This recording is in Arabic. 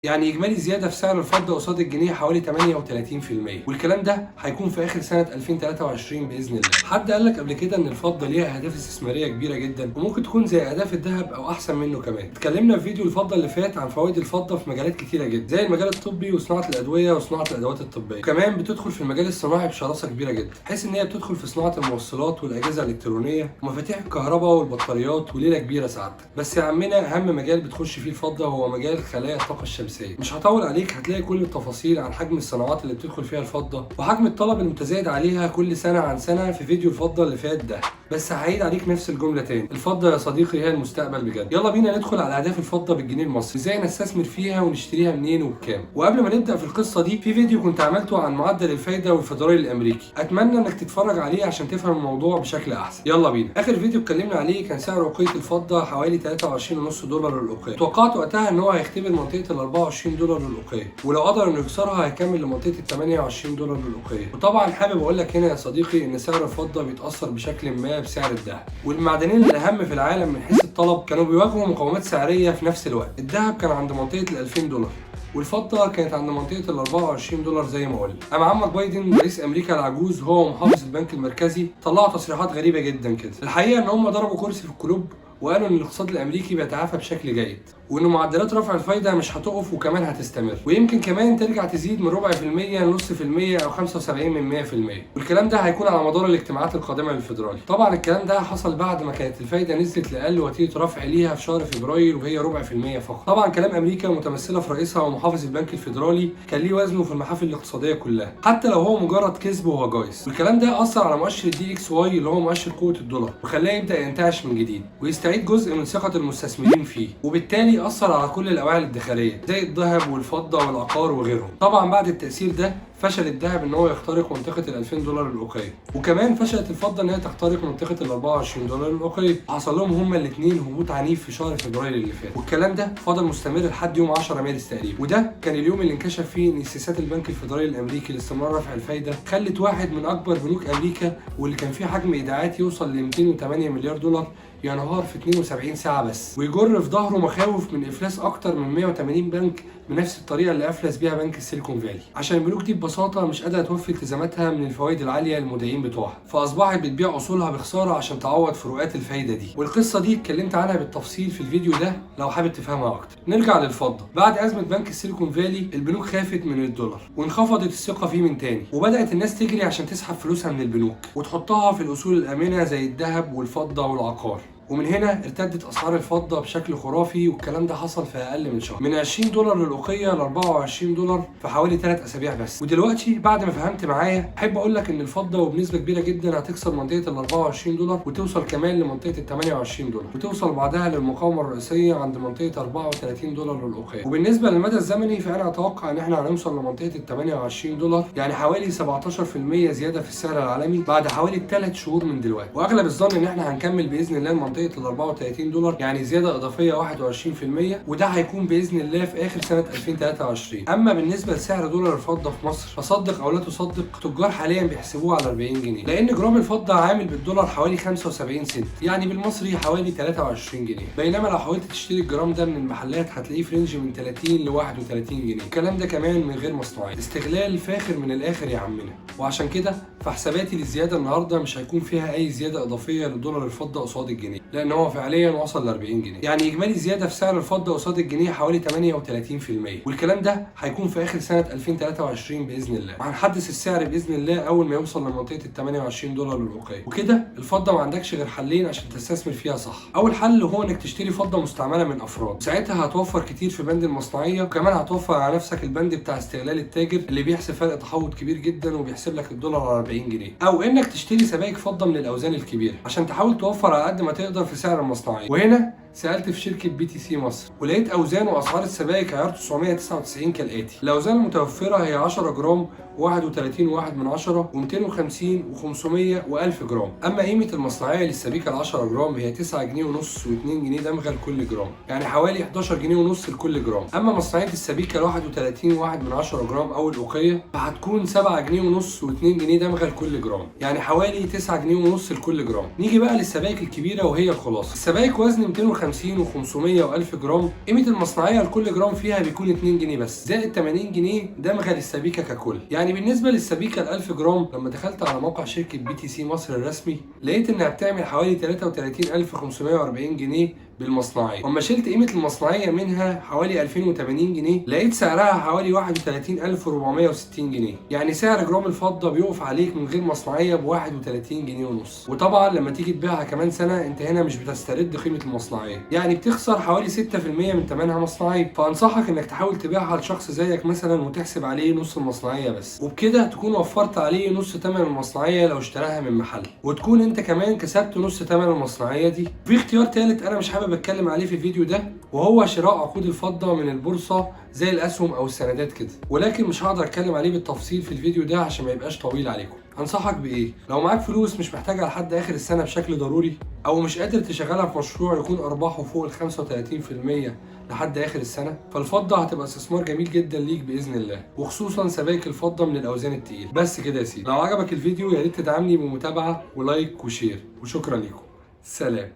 يعني إجمالي زيادة في سعر الفضة قصاد الجنيه حوالي 38%، والكلام ده هيكون في آخر سنة 2023 بإذن الله. حد قال لك قبل كده إن الفضة ليها أهداف استثمارية كبيرة جدا وممكن تكون زي أهداف الذهب أو أحسن منه كمان. اتكلمنا في فيديو الفضة اللي فات عن فوائد الفضة في مجالات كتيرة جدا زي المجال الطبي وصناعة الأدوية وصناعة الأدوات الطبية، وكمان بتدخل في المجال الصناعي بشراسة كبيرة جدا، بحيث إن هي بتدخل في صناعة الموصلات والأجهزة الإلكترونية ومفاتيح الكهرباء والبطاريات وليلة كبيرة سعادتك. بس يا عمنا أهم مجال بتخش فيه الفضة هو مجال خلايا الطاقة الشمسية. مش هطول عليك، هتلاقي كل التفاصيل عن حجم الصناعات اللي بتدخل فيها الفضة وحجم الطلب المتزايد عليها كل سنة عن سنة في فيديو الفضة اللي فات ده. بس هعيد عليك نفس الجملة تاني، الفضة يا صديقي هي المستقبل بجد. يلا بينا ندخل على أهداف الفضة بالجنيه المصري، ازاي نستثمر فيها ونشتريها منين وبكام. وقبل ما نبدأ في القصة دي، في فيديو كنت عملته عن معدل الفايدة والفيدرالي الأمريكي، أتمنى إنك تتفرج عليه عشان تفهم الموضوع بشكل أحسن. يلا بينا. آخر فيديو اتكلمنا عليه كان سعر أوقية الفضة حوالي 23.5 دولار للأوقية. توقعت وقتها إن هو هيختبر منطقة ال 24 دولار للأوقية، ولو قدر انه يكسرها هيكمل لمنطقه ال 28 دولار للأوقية. وطبعا حابب اقول لك هنا يا صديقي ان سعر الفضه بيتاثر بشكل ما بسعر الذهب، والمعدنين الاهم في العالم من حيث الطلب كانوا بيواجهوا مقاومات سعريه في نفس الوقت. الذهب كان عند منطقه ال 2000 دولار والفضه كانت عند منطقه ال 24 دولار زي ما قلنا. اما عمك بايدن رئيس امريكا العجوز هو ومحافظ البنك المركزي طلعوا تصريحات غريبه جدا كده. الحقيقه ان هم ضربوا كرسي في القلوب وقالوا ان الاقتصاد الامريكي بيتعافى بشكل جيد، وان معدلات رفع الفايده مش هتقف وكمان هتستمر، ويمكن كمان ترجع تزيد من ربع في المية لنص في المية او 75%، والكلام ده هيكون على مدار الاجتماعات القادمه للفيدرالي. طبعا الكلام ده حصل بعد ما كانت الفايده نزلت لاقل وتيره رفع ليها في شهر فبراير وهي ربع في المية فقط. طبعا كلام امريكا متمثله في رئيسها ومحافظ البنك الفيدرالي كان ليه وزنه في المحافل الاقتصاديه كلها، حتى لو هو مجرد كذب وهو جايز. والكلام ده اثر على مؤشر الدي اكس واي اللي هو مؤشر قوه الدولار، وخلاه يبدا ينتعش من جديد ويستعيد جزء من ثقه المستثمرين فيه، وبالتالي اثر على كل الاوعيه الادخاريه زي الذهب والفضه والعقار وغيرهم. طبعا بعد التاثير ده فشل الذهب ان هو يخترق منطقه ال 2000 دولار للأوقية، وكمان فشلت الفضه ان هي تخترق منطقه ال 24 دولار للأوقية. حصل لهم هما الاثنين هبوط عنيف في شهر فبراير اللي فات، والكلام ده فضل مستمر لحد يوم 10 مارس تقريبا، وده كان اليوم اللي انكشف فيه ان سياسات البنك الفيدرالي الامريكي لاستمرار رفع الفايده خلت واحد من اكبر بنوك امريكا واللي كان فيه حجم ايداعات يوصل ل 208 مليار دولار ينهار في 72 ساعة بس، ويجر في ظهره مخاوف من إفلاس أكتر من 180 بنك بنفس الطريقة اللي أفلس بيها بنك السيليكون فالي، عشان البنوك دي ببساطة مش قادرة توفي التزاماتها من الفوائد العالية للمودعين بتوعها، فأصبحت بتبيع أصولها بخسارة عشان تعوض فروقات الفايدة دي. والقصة دي اتكلمت عنها بالتفصيل في الفيديو ده لو حابب تفهمها أكتر. نرجع للفضة. بعد أزمة بنك السيليكون فالي البنوك خافت من الدولار وانخفضت الثقة فيه من تاني، وبدأت الناس تجري عشان تسحب فلوسها من البنوك وتحطها في الأصول الآمنة زي الذهب والفضة والعقار. ومن هنا ارتدت اسعار الفضه بشكل خرافي، والكلام ده حصل في اقل من شهر، من 20 دولار للأوقية ل 24 دولار في حوالي 3 اسابيع بس. ودلوقتي بعد ما فهمت معايا احب اقول لك ان الفضه وبنسبه كبيره جدا هتكسر منطقه ال 24 دولار وتوصل كمان لمنطقه ال 28 دولار، وتوصل بعدها للمقاومه الرئيسيه عند منطقه 34 دولار للأوقية. وبالنسبه للمدى الزمني فانا اتوقع ان احنا هنوصل لمنطقه ال 28 دولار، يعني حوالي 17% زياده في السعر العالمي بعد حوالي 3 شهور من دلوقتي. واغلب الظن ان احنا هنكمل باذن الله منطقه ال 34 دولار، يعني زياده اضافيه 21%، وده هيكون باذن الله في اخر سنه 2023. اما بالنسبه لسعر دولار الفضه في مصر فصدق او لا تصدق، التجار حاليا بيحسبوه على 40 جنيه، لان جرام الفضه عامل بالدولار حوالي 75 سنت، يعني بالمصري حوالي 23 جنيه، بينما لو حاولت تشتري الجرام ده من المحلات هتلاقيه في رينج من 30 ل 31 جنيه، الكلام ده كمان من غير مصنوعات. استغلال فاخر من الاخر يا عمنا. وعشان كده فحساباتي للزياده النهارده مش هيكون فيها اي زياده اضافيه لدولار الفضه قصاد الجنيه، لان هو فعليا وصل ل 40 جنيه. يعني اجمالي زياده في سعر الفضه قصاد الجنيه حوالي 38%، والكلام ده هيكون في اخر سنه 2023 باذن الله، وهنحدث السعر باذن الله اول ما يوصل لمنطقه ال 28 دولار للأوقية. وكده الفضه ما عندكش غير حلين عشان تستثمر فيها صح. اول حل هو انك تشتري فضه مستعمله من افراد، ساعتها هتوفر كتير في بند المصنعيه، وكمان هتوفر على نفسك البند بتاع استغلال التاجر اللي بيحسب فرق تحوط كبير جدا وبيحسب لك الدولار على 40 جنيه، او انك تشتري سبائك فضه من الاوزان الكبيره عشان تحاول توفر على قد ما تقدر في سعر المصنعيه. وهنا سألت في شركة بي تي سي مصر ولقيت أوزان وأسعار السبائك عيار 999 كالآتي: الأوزان المتوفرة هي 10 جرام و31.1 و250 و500 و1000 جرام. أما قيمة المصنعية للسبيكة ال 10 جرام هي 9 جنيه ونص و2 جنيه دمغة لكل جرام، يعني حوالي 11 جنيه ونص لكل جرام. أما مصنعية السبيكة ال 31.1 جرام أو الأوقية فهتكون 7 جنيه ونص و2 جنيه دمغة لكل جرام، يعني حوالي 9 جنيه ونص لكل جرام. نيجي بقى للسبائك الكبيرة وهي الخلاصة. السبائك وزن 250 250 و500 و1000 جرام، قيمه المصنعيه لكل جرام فيها بيكون 2 جنيه بس، زائد 80 جنيه دمغه للسبيكه ككل. يعني بالنسبه للسبيكه ال 1000 جرام، لما دخلت على موقع شركه BTC مصر الرسمي لقيت انها بتعمل حوالي 33540 جنيه بالمصنعيه، واما شلت قيمه المصنعيه منها حوالي 2080 جنيه لقيت سعرها حوالي 31460 جنيه. يعني سعر جرام الفضه بيقف عليك من غير مصنعيه ب 31 جنيه ونص. وطبعا لما تيجي تبيعها كمان سنه انت هنا مش بتسترد قيمه المصنعيه، يعني بتخسر حوالي 6% من ثمنها مصنعيه. فانصحك انك تحاول تبيعها لشخص زيك مثلا وتحسب عليه نص المصنعيه بس، وبكده تكون وفرت عليه نص ثمن المصنعيه لو اشتراها من محل، وتكون انت كمان كسبت نص ثمن المصنعيه دي. في اختيار ثالث انا مش حابب اتكلم عليه في الفيديو ده، وهو شراء عقود الفضه من البورصه زي الاسهم او السندات كده، ولكن مش هقدر اتكلم عليه بالتفصيل في الفيديو ده عشان ما يبقاش طويل عليكم. انصحك بايه؟ لو معاك فلوس مش محتاجها لحد اخر السنه بشكل ضروري، او مش قادر تشغلها في مشروع يكون ارباحه فوق ال 35% لحد اخر السنه، فالفضه هتبقى استثمار جميل جدا ليك باذن الله، وخصوصا سبائك الفضه من الاوزان التقيله. بس كده يا سيدي، لو عجبك الفيديو يا ريت تدعمني بمتابعه ولايك وشير، وشكرا لكم. سلام.